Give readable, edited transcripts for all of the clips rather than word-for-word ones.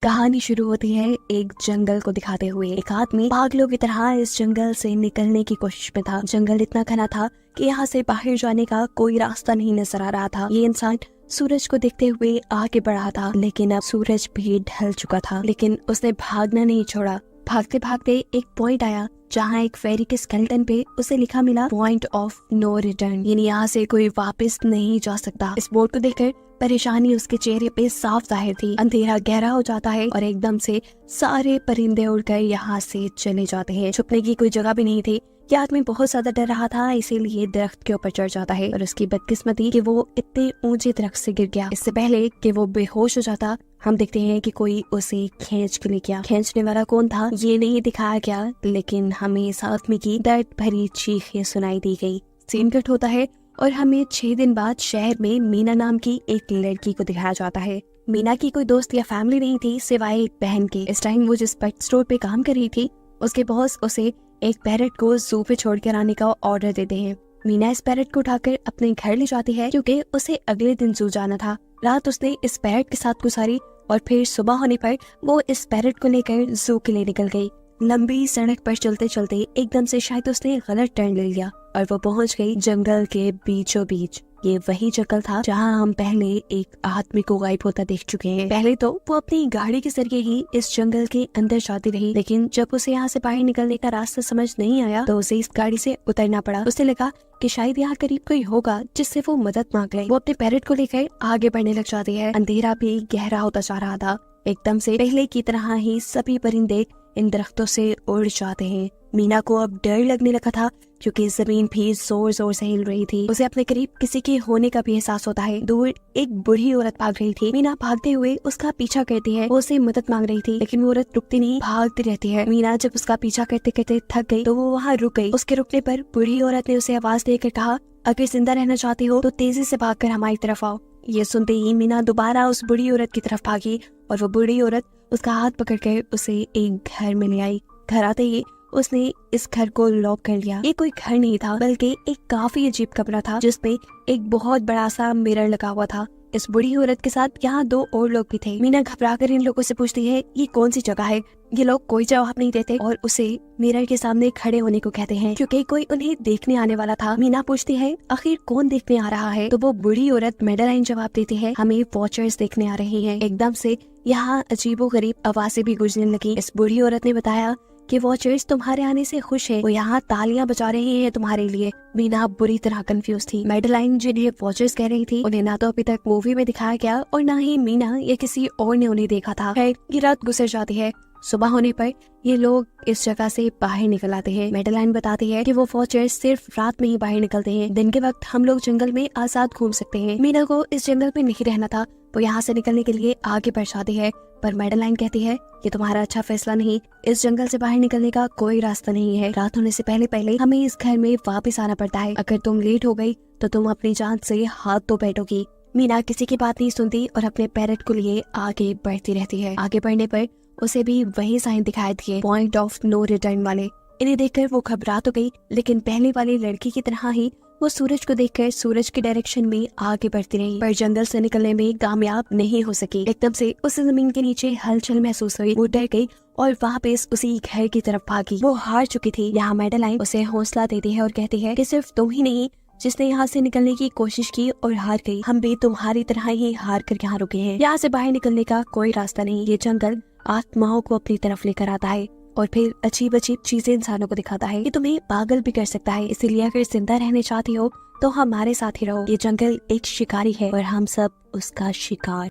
कहानी शुरू होती है एक जंगल को दिखाते हुए। एक आदमी पागलों की तरह इस जंगल से निकलने की कोशिश में था। जंगल इतना घना था कि यहाँ से बाहर जाने का कोई रास्ता नहीं नजर आ रहा था। ये इंसान सूरज को देखते हुए आगे बढ़ा था, लेकिन अब सूरज भी ढल चुका था। लेकिन उसने भागना नहीं छोड़ा। भागते भागते एक पॉइंट आया जहाँ एक फेरी के स्केलेटन पे उसे लिखा मिला पॉइंट ऑफ नो रिटर्न, यानी यहाँ से कोई वापस नहीं जा सकता। इस बोर्ड को देखकर परेशानी उसके चेहरे पे साफ जाहिर थी। अंधेरा गहरा हो जाता है और एकदम से सारे परिंदे उड़कर यहाँ से चले जाते हैं। छुपने की कोई जगह भी नहीं थी। यह आदमी बहुत ज्यादा डर रहा था, इसीलिए दरख्त के ऊपर चढ़ जाता है और उसकी बदकिस्मती कि वो इतने ऊंचे दरख्त से गिर गया। इससे पहले कि वो बेहोश हो जाता, हम देखते हैं कि कोई उसे खींच के ले गया। खींचने वाला कौन था ये नहीं दिखाया गया, लेकिन हमें इस आदमी की दर्द भरी चीखें सुनाई दी गई। सीन कट होता है और हमें 6 दिन बाद शहर में मीना नाम की एक लड़की को दिखाया जाता है। मीना की कोई दोस्त या फैमिली नहीं थी सिवाय एक बहन के। इस टाइम वो जिस पेट स्टोर पे काम कर रही थी, उसके बॉस उसे एक पैरट को जू पे छोड़कर आने का ऑर्डर देते हैं। मीना इस पैरट को उठाकर अपने घर ले जाती है क्योंकि उसे अगले दिन जू जाना था। रात उसने इस पैरट के साथ गुजारी और फिर सुबह होने पर वो इस पैरट को लेकर जू के लिए निकल गई। लंबी सड़क पर चलते चलते एकदम से शायद उसने गलत टर्न ले लिया और वो पहुंच गई जंगल के बीचों बीच। ये वही जंगल था जहां हम पहले एक आदमी को गायब होता देख चुके हैं। पहले तो वो अपनी गाड़ी के जरिए ही इस जंगल के अंदर जाती रही, लेकिन जब उसे यहाँ से बाहर निकलने का रास्ता समझ नहीं आया तो उसे इस गाड़ी से उतरना पड़ा। उसे लगा कि शायद यहाँ करीब कोई होगा जिससे वो मदद मांग ले। वो अपने पैरट को लेकर आगे बढ़ने लग जाती है। अंधेरा भी गहरा होता जा रहा था। एकदम से पहले की तरह ही सभी परिंदे इन दरख्तों से उड़ जाते हैं। मीना को अब डर लगने लगा था क्योंकि जमीन भी जोर जोर से हिल रही थी। उसे अपने करीब किसी के होने का भी एहसास होता है। दूर एक बुढ़ी औरत भाग रही थी। मीना भागते हुए उसका पीछा करती है। वो उसे मदद मांग रही थी, लेकिन वो औरत रुकती नहीं, भागती रहती है। मीना जब उसका पीछा करते करते थक गई तो वो वहाँ रुक गई। उसके रुकने पर बुढ़ी औरत ने उसे आवाज देकर कहा, अगर जिंदा रहना चाहती हो तो तेजी से भागकर हमारी तरफ आओ। ये सुनते ही मीना दोबारा उस बुढ़ी औरत की तरफ भागी और वो बुढ़ी औरत उसका हाथ पकड़कर उसे एक घर में ले आई। घर आते ही उसने इस घर को लॉक कर लिया। ये कोई घर नहीं था बल्कि एक काफी अजीब कमरा था जिसमें एक बहुत बड़ा सा मिरर लगा हुआ था। इस बुढ़ी औरत के साथ यहाँ 2 और लोग भी थे। मीना घबराकर इन लोगों से पूछती है ये कौन सी जगह है। ये लोग कोई जवाब नहीं देते और उसे मिरर के सामने खड़े होने को कहते हैं क्योंकि कोई उन्हें देखने आने वाला था। मीना पूछती है आखिर कौन देखने आ रहा है, तो वो बुढ़ी औरत मेडेलाइन जवाब देती है हमें वॉचर्स देखने आ रहे हैं। एकदम से यहाँ अजीबोगरीब आवाजें भी गूंजने लगी। इस बुढ़ी औरत ने बताया कि वॉचर्स तुम्हारे आने से खुश है, वो यहाँ तालियां बजा रहे हैं तुम्हारे लिए। मीना बुरी तरह कंफ्यूज थी। मेडेलाइन जिन्हें वॉचर्स कह रही थी उन्हें ना तो अभी तक मूवी में दिखाया गया और ना ही मीना या किसी और ने उन्हें देखा था। ये रात गुजर जाती है। सुबह होने पर ये लोग इस जगह से बाहर निकल आते हैं। मेडेलाइन बताती है कि वो वॉचर्स सिर्फ रात में ही बाहर निकलते हैं, दिन के वक्त हम लोग जंगल में आजाद घूम सकते हैं। मीना को इस जंगल में नहीं रहना था, वो यहाँ से निकलने के लिए आगे बढ़ जाती है, पर मेडेलाइन कहती है ये तुम्हारा अच्छा फैसला नहीं, इस जंगल से बाहर निकलने का कोई रास्ता नहीं है। रात होने से पहले पहले हमें इस घर में वापस आना पड़ता है। अगर तुम लेट हो गई तो तुम अपनी जान से हाथ तो बैठोगी। मीना किसी की बात नहीं सुनती और अपने पैरट को लिए आगे बढ़ती रहती है। आगे बढ़ने पर उसे भी वही साइन दिखाई दिए, पॉइंट ऑफ नो रिटर्न वाले। इन्हें देखकर वो घबरा तो गई, लेकिन पहले वाली लड़की की तरह ही वो सूरज को देखकर सूरज की डायरेक्शन में आगे बढ़ती रही, पर जंगल से निकलने में कामयाब नहीं हो सकी। एकदम से उसे जमीन के नीचे हलचल महसूस हुई। वो डर गई और वापस उसी घर की तरफ भागी। वो हार चुकी थी। यहाँ मेडेलाइन उसे हौसला देती है और कहती है कि सिर्फ तुम ही नहीं जिसने यहाँ से निकलने की कोशिश की और हार गई, हम भी तुम्हारी तरह ही हार कर यहाँ रुके हैं। यहाँ से बाहर निकलने का कोई रास्ता नहीं। ये जंगल आत्माओं को अपनी तरफ लेकर आता है और फिर अजीब अजीब चीजें इंसानों को दिखाता है। ये तुम्हें पागल भी कर सकता है, इसीलिए अगर जिंदा रहने चाहती हो तो हमारे साथ ही रहो। ये जंगल एक शिकारी है और हम सब उसका शिकार।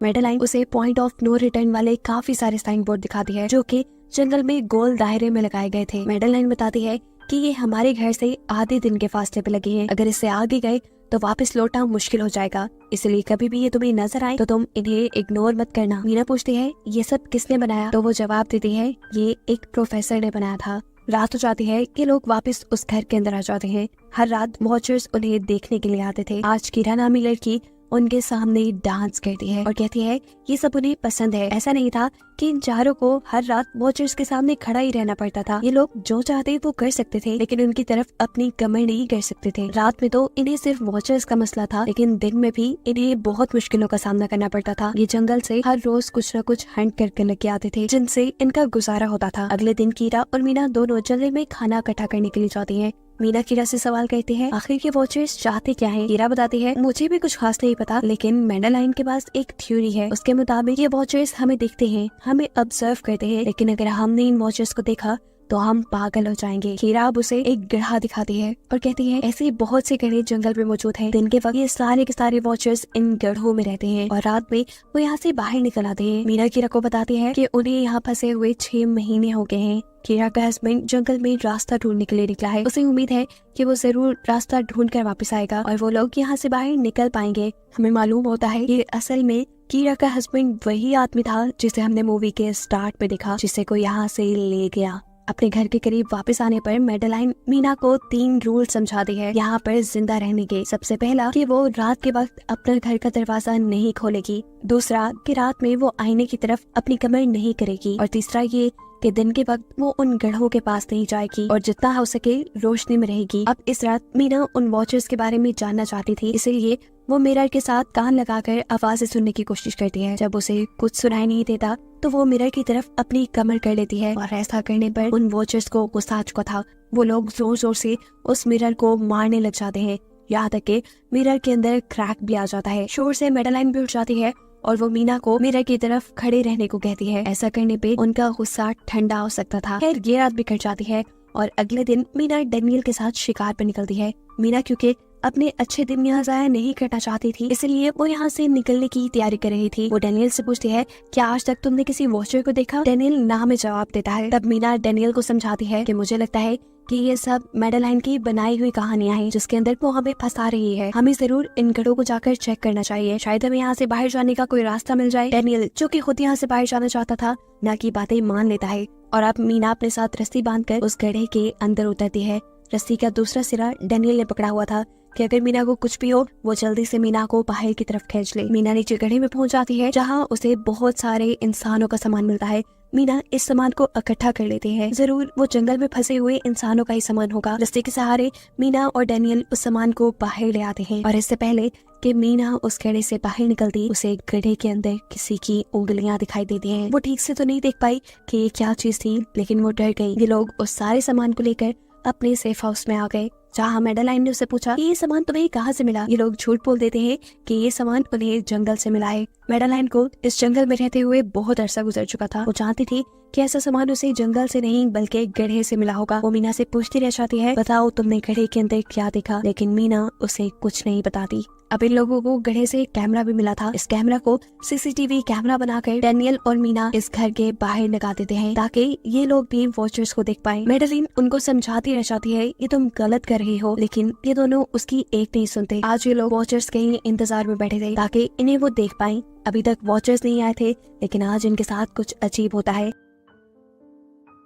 मेडेलाइन उसे पॉइंट ऑफ नो रिटर्न वाले काफी सारे साइन बोर्ड दिखाती है जो कि जंगल में गोल दायरे में लगाए गए थे। मेडेलाइन बताती है कि ये हमारे घर से आधे दिन के फासले पे लगे हैं, अगर इससे आगे गए तो वापस लौटना मुश्किल हो जाएगा, इसलिए कभी भी ये तुम्हें नजर आए तो तुम इन्हें इग्नोर मत करना। मीना पूछती है ये सब किसने बनाया, तो वो जवाब देती है ये एक प्रोफेसर ने बनाया था। रात हो जाती है कि लोग वापस उस घर के अंदर आ जाते हैं। हर रात वॉचर्स उन्हें देखने के लिए आते थे। आज किरा नामी लड़की उनके सामने डांस करती है और कहती है ये सब उन्हें पसंद है। ऐसा नहीं था कि इन चारों को हर रात वॉचर्स के सामने खड़ा ही रहना पड़ता था। ये लोग जो चाहते वो कर सकते थे, लेकिन उनकी तरफ अपनी कमर नहीं कर सकते थे। रात में तो इन्हें सिर्फ वॉचर्स का मसला था, लेकिन दिन में भी इन्हें बहुत मुश्किलों का सामना करना पड़ता था। ये जंगल से हर रोज कुछ न कुछ हंट करके लेके आते थे, जिनसे इनका गुजारा होता था। अगले दिन कीरा और मीना दोनों जंगल में खाना इकट्ठा करने के लिए जाती है। मीना कीरा से सवाल करती है आखिर ये वॉचर्स चाहते क्या हैं? कीरा बताती है मुझे भी कुछ खास नहीं पता, लेकिन मैडेलाइन के पास एक थ्योरी है। उसके मुताबिक ये वॉचर्स हमें देखते हैं, हमें ऑब्जर्व करते हैं, लेकिन अगर हमने इन वॉचर्स को देखा तो हम पागल हो जाएंगे। कीरा अब उसे एक गड्ढा दिखाती है और कहती है ऐसे बहुत से गड्ढे जंगल में मौजूद हैं। दिन के वक्त ये सारे के सारे वॉचर्स इन गड्ढों में रहते हैं और रात में वो यहाँ से बाहर निकल आते हैं। मीना कीरा को बताती है कि उन्हें यहाँ फंसे हुए 6 महीने हो गए हैं। कीरा का हस्बैंड जंगल में रास्ता ढूंढने के लिए निकला है। उसे उम्मीद है कि वो जरूर रास्ता ढूंढ कर वापस आएगा और वो लोग यहाँ से बाहर निकल पाएंगे। हमें मालूम होता है कि असल में कीरा का हस्बैंड वही आदमी था जिसे हमने मूवी के स्टार्ट पे देखा, जिसे को यहाँ से ले गया। अपने घर के करीब वापस आने पर मैडेलाइन मीना को 3 रूल समझाती है यहाँ पर जिंदा रहने के। सबसे पहला कि वो रात के वक्त अपने घर का दरवाजा नहीं खोलेगी। दूसरा कि रात में वो आईने की तरफ अपनी कमर नहीं करेगी। और तीसरा ये कि दिन के वक्त वो उन गड्ढों के पास नहीं जाएगी और जितना हो सके रोशनी में रहेगी। अब इस रात मीना उन वॉचर्स के बारे में जानना चाहती थी, इसीलिए वो मिरर के साथ कान लगाकर आवाजें सुनने की कोशिश करती है। जब उसे कुछ सुनाई नहीं देता तो वो मिरर की तरफ अपनी कमर कर लेती है और ऐसा करने पर उन वॉचर्स को गुस्सा आ चुका था। वो लोग जोर जोर से उस मिरर को मारने लग जाते हैं, यहाँ तक कि मिरर के अंदर क्रैक भी आ जाता है। शोर से मैडेलाइन भी उठ जाती है और वो मीना को मिरर की तरफ खड़े रहने को कहती है। ऐसा करने पे उनका गुस्सा ठंडा हो सकता था। खैर ये रात भी कट जाती है और अगले दिन मीना डैनियल के साथ शिकार पर निकलती है। मीना क्योंकि अपने अच्छे दिन यहाँ जाया नहीं करना चाहती थी, इसलिए वो यहाँ से निकलने की तैयारी कर रही थी। वो डैनियल से पूछती है क्या आज तक तुमने किसी वॉचर को देखा? डैनियल ना में जवाब देता है। तब मीना डैनियल को समझाती है कि मुझे लगता है कि ये सब मैडेलाइन की बनाई हुई कहानियां हैं, जिसके अंदर वो हमें फंसा रही है। हमें जरूर इन गढ़ों को जाकर चेक करना चाहिए, शायद हमें यहाँ से बाहर जाने का कोई रास्ता मिल जाए। डैनियल जो कि खुद यहाँ से बाहर जाना चाहता था, ना की बातें मान लेता है और अब मीना अपने साथ रस्सी बांधकर उस गड्ढे के अंदर उतरती है। रस्सी का दूसरा सिरा डैनियल ने पकड़ा हुआ था कि अगर मीना को कुछ भी हो वो जल्दी से मीना को बाहर की तरफ खींच ले। मीना नीचे गड्ढे में पहुंच जाती है जहां उसे बहुत सारे इंसानों का सामान मिलता है। मीना इस सामान को इकट्ठा कर लेती है, जरूर वो जंगल में फंसे हुए इंसानों का ही सामान होगा। रस्ते के सहारे मीना और डैनियल उस सामान को बाहर ले आते हैं और इससे पहले कि मीना उस गड्ढे से बाहर निकलती, उसे गड्ढे के अंदर किसी की उंगलियां दिखाई देती हैं। वो ठीक से तो नहीं देख पाई कि ये क्या चीज थी, लेकिन वो डर गई। ये लोग उस सारे सामान को लेकर अपने सेफ हाउस में आ गए, जहाँ मैडेलाइन ने उससे पूछा ये सामान तुम्हें कहाँ से मिला? ये लोग झूठ बोल देते हैं कि ये सामान उन्हें जंगल से मिला है। मैडेलाइन को इस जंगल में रहते हुए बहुत अरसा गुजर चुका था। वो जानती थी कि ऐसा सामान उसे जंगल से नहीं बल्कि गड्ढे से मिला होगा। वो मीना से पूछती रह जाती है बताओ तुमने गड्ढे के अंदर क्या देखा, लेकिन मीना उसे कुछ नहीं बताती। अब इन लोगों को गड्ढे से कैमरा भी मिला था। इस कैमरा को सीसीटीवी कैमरा बनाकर डैनियल और मीना इस घर के बाहर लगा देते हैं ताकि ये लोग भी वॉचर्स को देख पाएं। मैडेलाइन उनको समझाती रह जाती है ये तुम गलत कर रही हो, लेकिन ये दोनों उसकी एक नहीं सुनते। आज ये लोग वॉचर्स के इंतजार में बैठे थे ताकि इन्हें वो देख पाएं। अभी तक वॉचर्स नहीं आए थे, लेकिन आज इनके साथ कुछ अजीब होता है।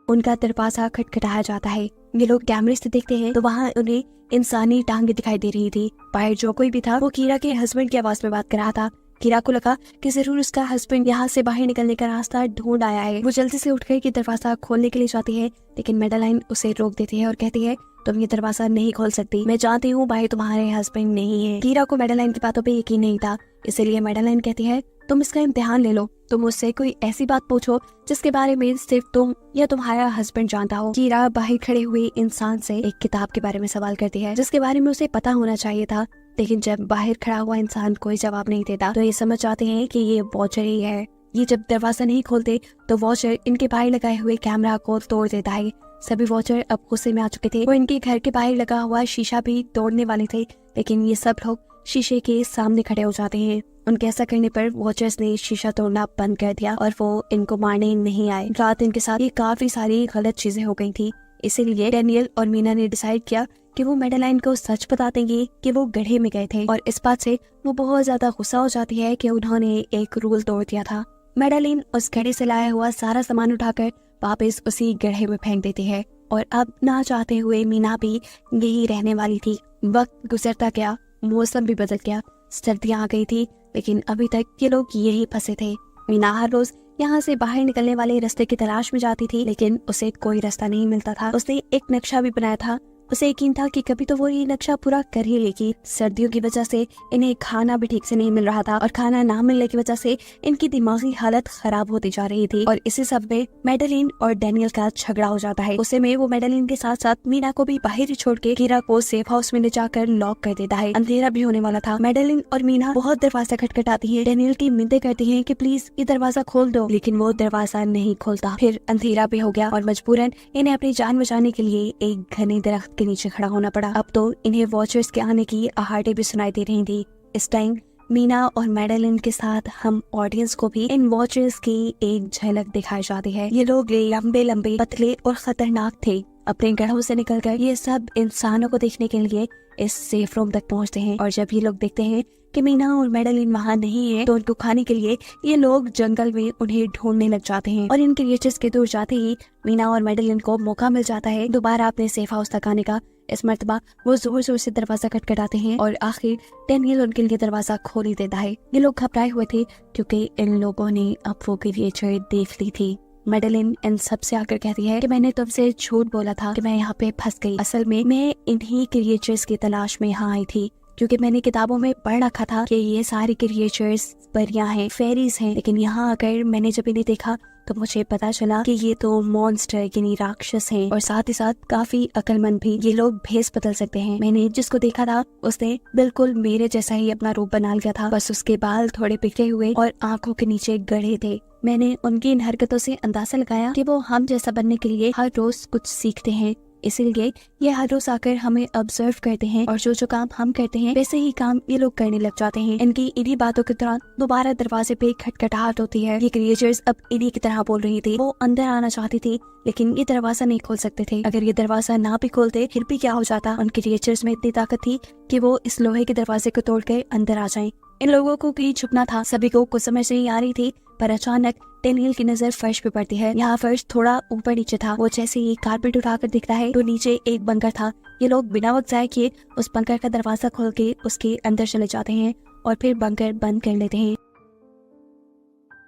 उनका दरवाजा खटखटाया जाता है। ये लोग कैमरे से देखते हैं तो वहाँ उन्हें इंसानी टांगे दिखाई दे रही थी। बाहर जो कोई भी था वो कीरा के हस्बैंड की आवाज में बात कर रहा था। कीरा को लगा कि जरूर उसका हस्बैंड यहाँ से बाहर निकलने का रास्ता ढूंढ आया है। वो जल्दी से उठकर के दरवाजा खोलने के लिए जाती है, लेकिन मैडेलाइन उसे रोक देती है और कहती है तुम ये दरवाजा नहीं खोल सकती, मैं जानती हूँ भाई तुम्हारे हस्बैंड नहीं है। कीरा को मैडेलाइन की बातों पे यकीन नहीं था, इसीलिए मैडेलाइन कहती है तुम इसका इम्तिहान ले लो, तुम मुझसे कोई ऐसी बात पूछो जिसके बारे में सिर्फ तुम या तुम्हारा हस्बैंड जानता हो। कीरा बाहर खड़े हुए इंसान से एक किताब के बारे में सवाल करती है जिसके बारे में उसे पता होना चाहिए था, लेकिन जब बाहर खड़ा हुआ इंसान कोई जवाब नहीं देता तो ये समझ जाते हैं कि ये वॉचर ही है। ये जब दरवाजा नहीं खोलते तो वॉचर इनके बाहर लगाए हुए कैमरा को तोड़ देता है। सभी वॉचर अब गुस्से में आ चुके थे। वो इनके घर के बाहर लगा हुआ शीशा भी तोड़ने वाले थे, लेकिन ये सब लोग शीशे के सामने खड़े हो जाते हैं। उनके ऐसा करने पर वॉचर्स ने शीशा तोड़ना बंद कर दिया और वो इनको मारने नहीं आए। रात इनके साथ ये काफी सारी गलत चीजें हो गई थी, इसीलिए डैनियल और मीना ने डिसाइड किया कि वो मैडेलाइन को सच बता देंगे कि वो गड्ढे में गए थे। और इस बात से वो बहुत ज्यादा गुस्सा हो जाती है कि उन्होंने एक रूल तोड़ दिया था। मैडेलाइन उस गड्ढे से लाया हुआ सारा सामान उठाकर वापस उसी गड्ढे में फेंक देती है और अब ना चाहते हुए मीना भी यही रहने वाली थी। वक्त गुजरता गया, मौसम भी बदल गया। सर्दियाँ आ गई थी, लेकिन अभी तक ये लोग यही फंसे थे। मीना हर रोज यहाँ से बाहर निकलने वाले रास्ते की तलाश में जाती थी, लेकिन उसे कोई रास्ता नहीं मिलता था। उसने एक नक्शा भी बनाया था। उसे यकीन था कि कभी तो वो ये नक्शा पूरा कर ही लेगी। सर्दियों की वजह से इन्हें खाना भी ठीक से नहीं मिल रहा था और खाना ना मिलने की वजह से इनकी दिमागी हालत खराब होती जा रही थी। और इसी सब में मैडेलिन और डैनियल का झगड़ा हो जाता है। उसे में वो मैडेलिन के साथ साथ मीना को भी बाहर ही छोड़ के कीरा को सेफ हाउस में ले जाकर लॉक कर देता है। अंधेरा भी होने वाला था। मैडेलिन और मीना बहुत दरवाजा खटखटाती है। डैनियल की मिन्नतें करती है कि प्लीज ये दरवाजा खोल दो, लेकिन वो दरवाजा नहीं खोलता। फिर अंधेरा भी हो गया और मजबूरन इन्हें अपनी जान बचाने के लिए एक घने दरख्त के नीचे खड़ा होना पड़ा। अब तो इन्हें वॉचर्स के आने की आहटें भी सुनाई दे रही थी। इस टाइम मीना और मैडेलिन के साथ हम ऑडियंस को भी इन वॉचर्स की एक झलक दिखाई जाती है। ये लोग लंबे लंबे, पतले और खतरनाक थे। अपने गढ़ों से निकलकर ये सब इंसानों को देखने के लिए इस सेफ रूम तक पहुंचते हैं। और जब ये लोग देखते हैं कि मीना और मैडेलिन वहाँ नहीं है, तो उनको खाने के लिए ये लोग जंगल में उन्हें ढूंढने लग जाते हैं। और इन क्रिएचर्स के दूर जाते ही मीना और मैडेलिन को मौका मिल जाता है दोबारा अपने सेफ हाउस तक आने का। इस मर्तबा वो जोर जोर से दरवाजा खटखटाते हैं और आखिर डैनियल उनके लिए दरवाजा खोल ही देता है। ये लोग घबराए हुए थे क्योंकि इन लोगों ने अब वो क्रिएचर देख ली थी। मैडेलिन इन सबसे आकर कहती है कि मैंने तुमसे झूठ बोला था कि मैं यहाँ पे फंस गई। असल में मैं इन्हीं क्रिएचर्स की तलाश में यहाँ आई थी, क्योंकि मैंने किताबों में पढ़ रखा था कि ये सारी क्रिएचर्स परियां हैं, फेरीज हैं। लेकिन यहाँ आकर मैंने जब इन्हें देखा तो मुझे पता चला कि ये तो मॉन्स्टर यानी राक्षस हैं और साथ ही साथ काफी अक्लमंद भी। ये लोग भेस बदल सकते हैं। मैंने जिसको देखा था उसने बिल्कुल मेरे जैसा ही अपना रूप बना लिया था, बस उसके बाल थोड़े बिखरे हुए और आंखों के नीचे गड़े थे। मैंने उनकी इन हरकतों से अंदाजा लगाया कि वो हम जैसा बनने के लिए हर रोज कुछ सीखते हैं, इसीलिए ये हर रोज आकर हमें ऑब्जर्व करते हैं और जो जो काम हम करते हैं वैसे ही काम ये लोग करने लग जाते हैं। इनकी इन्हीं बातों के दौरान दोबारा दरवाजे पे खटखटाहट होती है। ये क्रिएचर्स अब इन्हीं की तरह बोल रही थी। वो अंदर आना चाहती थी, लेकिन ये दरवाजा नहीं खोल सकते थे। अगर ये दरवाजा ना भी खोलते फिर भी क्या हो जाता। उन क्रिएचर्स में इतनी ताकत थी कि वो इस लोहे के दरवाजे को तोड़कर अंदर आ जाएं। इन लोगों को कहीं छुपना था। सभी को कुछ समझ नहीं आ रही थी, पर अचानक डैनियल की नजर फर्श पे पड़ती है। यहाँ फर्श थोड़ा ऊपर नीचे था। वो जैसे ही कारपेट उठाकर दिखता है तो नीचे एक बंकर था। ये लोग बिना वक्त जाए किए उस बंकर का दरवाजा खोल के उसके अंदर चले जाते हैं और फिर बंकर बंद कर लेते हैं।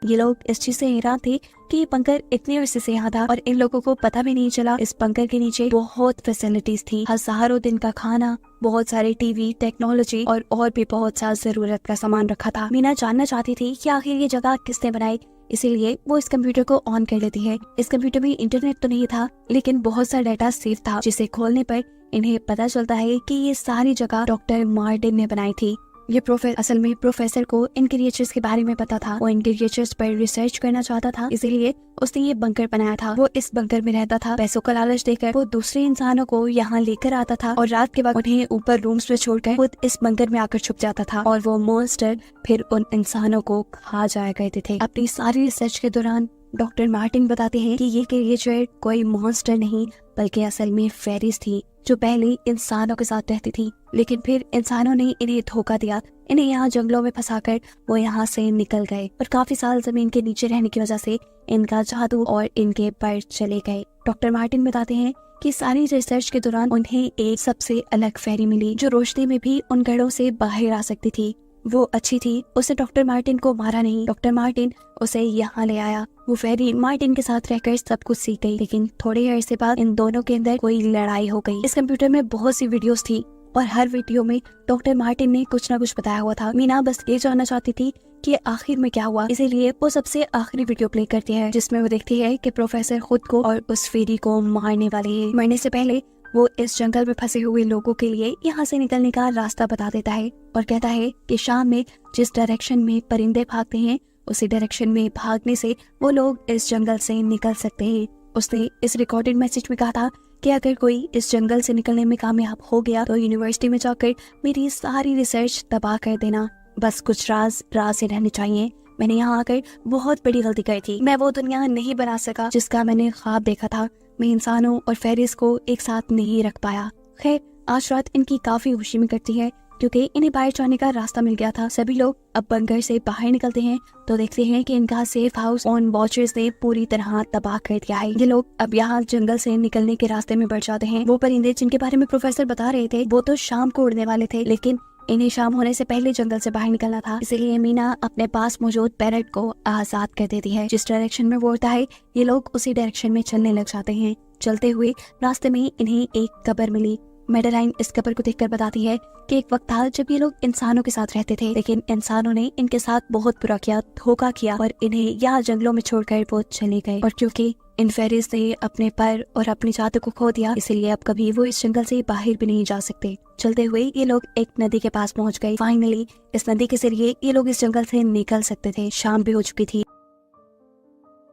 ये लोग इस चीज से हैरान थे कि ये बंकर इतने अरसे से यहाँ था और इन लोगों को पता भी नहीं चला। इस बंकर के नीचे बहुत फैसिलिटीज थी, हजारों दिन का खाना, बहुत सारे टीवी, टेक्नोलॉजी और भी बहुत सा जरूरत का सामान रखा था। मीना जानना चाहती थी कि आखिर ये जगह किसने बनाई, इसीलिए वो इस कंप्यूटर को ऑन कर लेती है। इस कंप्यूटर में इंटरनेट तो नहीं था, लेकिन बहुत सा डाटा सेव था, जिसे खोलने पर इन्हें पता चलता है कि ये सारी जगह डॉक्टर मार्टिन ने बनाई थी। ये असल में प्रोफेसर को इन क्रिएचर्स के बारे में पता था। वो इन क्रिएचर्स पर रिसर्च करना चाहता था, इसलिए उसने ये बंकर बनाया था। वो इस बंकर में रहता था। पैसों का लालच देकर वो दूसरे इंसानों को यहाँ लेकर आता था और रात के वक्त उन्हें ऊपर रूम्स में छोड़कर खुद इस बंकर में आकर छुप जाता था और वो मॉन्स्टर फिर उन इंसानों को खा जाया करते थे। अपनी सारी रिसर्च के दौरान डॉक्टर मार्टिन बताते हैं कि ये क्रिएचर कोई मॉन्स्टर नहीं बल्कि असल में फेरीज थी, जो पहले इंसानों के साथ रहती थी, लेकिन फिर इंसानों ने इन्हें धोखा दिया। इन्हें यहाँ जंगलों में फंसाकर वो यहाँ से निकल गए और काफी साल जमीन के नीचे रहने की वजह से इनका जादू और इनके पर चले गए। डॉक्टर मार्टिन बताते हैं कि सारी रिसर्च के दौरान उन्हें एक सबसे अलग फेरी मिली, जो रोशनी में भी उन गढ़ों से बाहर आ सकती थी। वो अच्छी थी, उसे डॉक्टर मार्टिन को मारा नहीं। डॉक्टर मार्टिन उसे यहाँ ले आया। वो फेरी मार्टिन के साथ रहकर सब कुछ सीख गई, लेकिन थोड़े अरसे बाद इन दोनों के अंदर कोई लड़ाई हो गई। इस कंप्यूटर में बहुत सी वीडियोस थी और हर वीडियो में डॉक्टर मार्टिन ने कुछ न कुछ बताया हुआ था। मीना बस ये जानना चाहती थी कि आखिर में क्या हुआ, इसीलिए वो सबसे आखिरी वीडियो प्ले करती है, जिसमें वो देखती है कि प्रोफेसर खुद को और उस फेरी को मारने वाली है। मरने से पहले वो इस जंगल में फंसे हुए लोगों के लिए यहाँ से निकलने का रास्ता बता देता है और कहता है कि शाम में जिस डायरेक्शन में परिंदे भागते हैं उसी डायरेक्शन में भागने से वो लोग इस जंगल से निकल सकते हैं। उसने इस रिकॉर्डेड मैसेज में कहा था कि अगर कोई इस जंगल से निकलने में कामयाब हो गया तो यूनिवर्सिटी में जाकर मेरी सारी रिसर्च तबाह कर देना। बस कुछ राज से रहने चाहिए। मैंने यहाँ आकर बहुत बड़ी गलती की थी। मैं वो दुनिया नहीं बना सका जिसका मैंने ख्वाब देखा था। मैं इंसानों और फेरिस को एक साथ नहीं रख पाया। खैर, आज रात इनकी काफी खुशी में कटती है क्योंकि इन्हें बाहर जाने का रास्ता मिल गया था। सभी लोग अब बंकर से बाहर निकलते हैं तो देखते हैं कि इनका सेफ हाउस ऑन वॉचर्स ने पूरी तरह तबाह कर दिया है। ये लोग अब यहाँ जंगल से निकलने के रास्ते में बढ़ जाते हैं। वो परिंदे जिनके बारे में प्रोफेसर बता रहे थे वो तो शाम को उड़ने वाले थे, लेकिन इन्हें शाम होने से पहले जंगल से बाहर निकलना था, इसलिए मीना अपने पास मौजूद पैरट को आजाद कर देती है। जिस डायरेक्शन में वो उड़ता है ये लोग उसी डायरेक्शन में चलने लग जाते हैं। चलते हुए रास्ते में इन्हें एक कब्र मिली। मेडेलाइन इस कब्र को देखकर बताती है कि एक वक्त था जब ये लोग इंसानों के साथ रहते थे, लेकिन इंसानों ने इनके साथ बहुत बुरा किया, धोखा किया और इन्हें यहाँ जंगलों में छोड़कर वो चले गए। और क्योंकि इन फेरीज ने अपने पर और अपनी जात को खो दिया, इसलिए अब कभी वो इस जंगल से बाहर भी नहीं जा सकते। चलते हुए ये लोग एक नदी के पास पहुंच गए। फाइनली इस नदी के जरिए ये लोग इस जंगल से निकल सकते थे। शाम भी हो चुकी थी।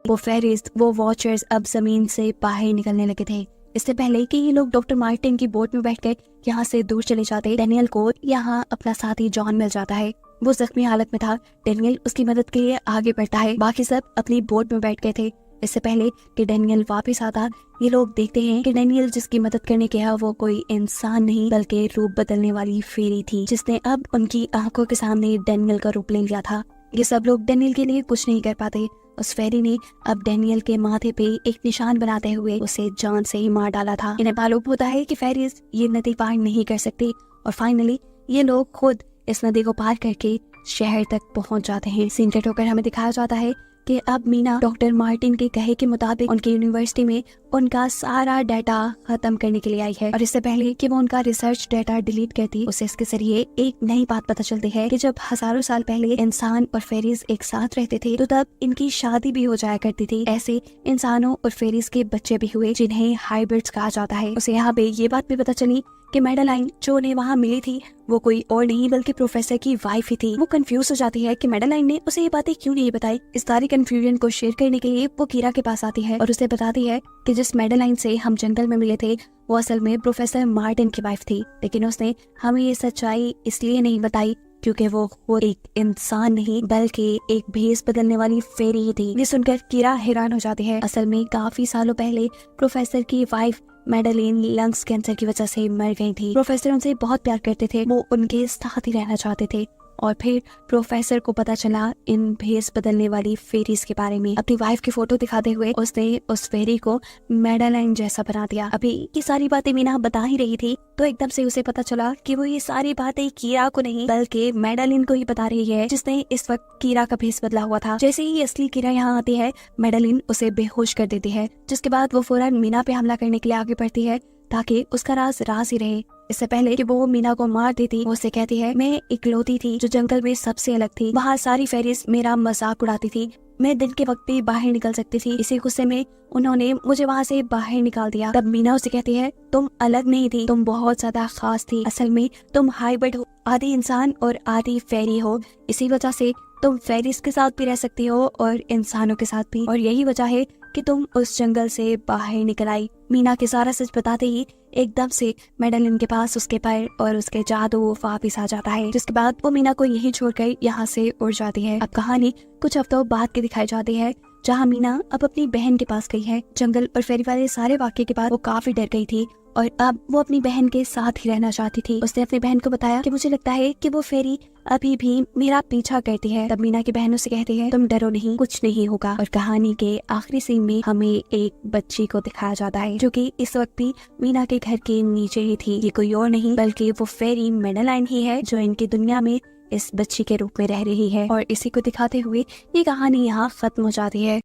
वो फेरीज, वो वॉचर्स अब जमीन से बाहर निकलने लगे थे। इससे पहले कि ये लोग डॉक्टर मार्टिन की बोट में बैठकर यहाँ से दूर चले जाते, डेनियल को यहाँ अपना साथी जॉन मिल जाता है। वो जख्मी हालत में था। डेनियल उसकी मदद के लिए आगे बढ़ता है। बाकी सब अपनी बोट में बैठ गए थे। इससे पहले कि डेनियल वापस आता, ये लोग देखते हैं कि डेनियल जिसकी मदद करने गया वो कोई इंसान नहीं बल्कि रूप बदलने वाली फेरी थी, जिसने अब उनकी आंखों के सामने डेनियल का रूप ले लिया था। ये सब लोग डेनियल के लिए कुछ नहीं कर पाते। उस फेरी ने अब डेनियल के माथे पे एक निशान बनाते हुए उसे जान से ही मार डाला था। इन्हें मालूम होता है कि फेरीज ये नदी पार नहीं कर सकती और फाइनली ये लोग खुद इस नदी को पार करके शहर तक पहुंच जाते हैं। सीन कट होकर हमें दिखाया जाता है कि अब मीना डॉक्टर मार्टिन के कहे के मुताबिक उनकी यूनिवर्सिटी में उनका सारा डाटा खत्म करने के लिए आई है। और इससे पहले कि वो उनका रिसर्च डाटा डिलीट करती, उसे इसके जरिए एक नई बात पता चलती है कि जब हजारों साल पहले इंसान और फेरीज एक साथ रहते थे तो तब इनकी शादी भी हो जाया करती थी। ऐसे इंसानों और फेरीज के बच्चे भी हुए जिन्हें हाइब्रिड्स कहा जाता है। उसे यहाँ पे ये बात भी पता चली कि मेडेलाइन जो उन्हें वहाँ मिली थी वो कोई और नहीं बल्कि प्रोफेसर की वाइफ ही थी। वो कंफ्यूज हो जाती है कि मेडेलाइन ने उसे ये बातें क्यों नहीं बताई। इस सारी कंफ्यूजन को शेयर करने के लिए वो कीरा के पास आती है और उसे बताती है कि जिस मेडेलाइन से हम जंगल में मिले थे वो असल में प्रोफेसर मार्टिन की वाइफ थी, लेकिन उसने हमें ये सच्चाई इसलिए नहीं बताई क्योंकि वो खुद एक इंसान नहीं बल्कि एक भेस बदलने वाली फेरी ही थी। ये सुनकर कीरा हैरान हो जाती है। असल में काफी सालों पहले प्रोफेसर की वाइफ मेडेलिन लंग्स कैंसर की वजह से मर गई थी। प्रोफेसर उनसे बहुत प्यार करते थे, वो उनके साथ ही रहना चाहते थे। और फिर प्रोफेसर को पता चला इन भेस बदलने वाली फेरीज के बारे में। अपनी वाइफ की फोटो दिखाते हुए उसने उस फेरी को मेडेलाइन जैसा बना दिया। अभी ये सारी बातें मीना बता ही रही थी तो एकदम से उसे पता चला कि वो ये सारी बातें कीरा को नहीं बल्कि मेडेलिन को ही बता रही है, जिसने इस वक्त कीरा का भेस बदला हुआ था। जैसे ही असली कीरा यहाँ आती है मेडेलिन उसे बेहोश कर देती है, जिसके बाद वो फौरन मीना पे हमला करने के लिए आगे बढ़ती है ताकि उसका राज ही रहे। इससे पहले कि वो मीना को मार देती, वो उसे कहती है मैं इकलौती थी जो जंगल में सबसे अलग थी। वहाँ सारी फेरीज मेरा मजाक उड़ाती थी। मैं दिन के वक्त भी बाहर निकल सकती थी। इसी गुस्से में उन्होंने मुझे वहाँ से बाहर निकाल दिया। तब मीना उसे कहती है तुम अलग नहीं थी, तुम बहुत ज्यादा खास थी। असल में तुम हाइब्रिड हो, आधी इंसान और आधी फेरी हो। इसी वजह से तुम फेरीज के साथ भी रह सकती हो और इंसानों के साथ भी, और यही वजह है कि तुम उस जंगल से बाहर निकल आई। मीना के सारा सच बताते ही एकदम से मेडेलिन के पास उसके पर और उसके जादू वापिस आ जाता है, जिसके बाद वो मीना को यही छोड़कर यहाँ से उड़ जाती है। अब कहानी कुछ हफ्तों बाद की दिखाई जाती है जहाँ मीना अब अपनी बहन के पास गई है। जंगल और फेरी वाले सारे वाक्य के बाद वो काफी डर गई थी और अब वो अपनी बहन के साथ ही रहना चाहती थी। उसने अपनी बहन को बताया कि मुझे लगता है कि वो फेरी अभी भी मेरा पीछा करती है। तब मीना की बहन उसे कहती है तुम डरो नहीं, कुछ नहीं होगा। और कहानी के आखिरी सीन में हमें एक बच्ची को दिखाया जाता है जो कि इस वक्त भी मीना के घर के नीचे ही थी। ये कोई और नहीं बल्कि वो फेरी मेडेलाइन ही है जो इनकी दुनिया में इस बच्ची के रूप में रह रही है। और इसी को दिखाते हुए ये कहानी यहाँ खत्म हो जाती है।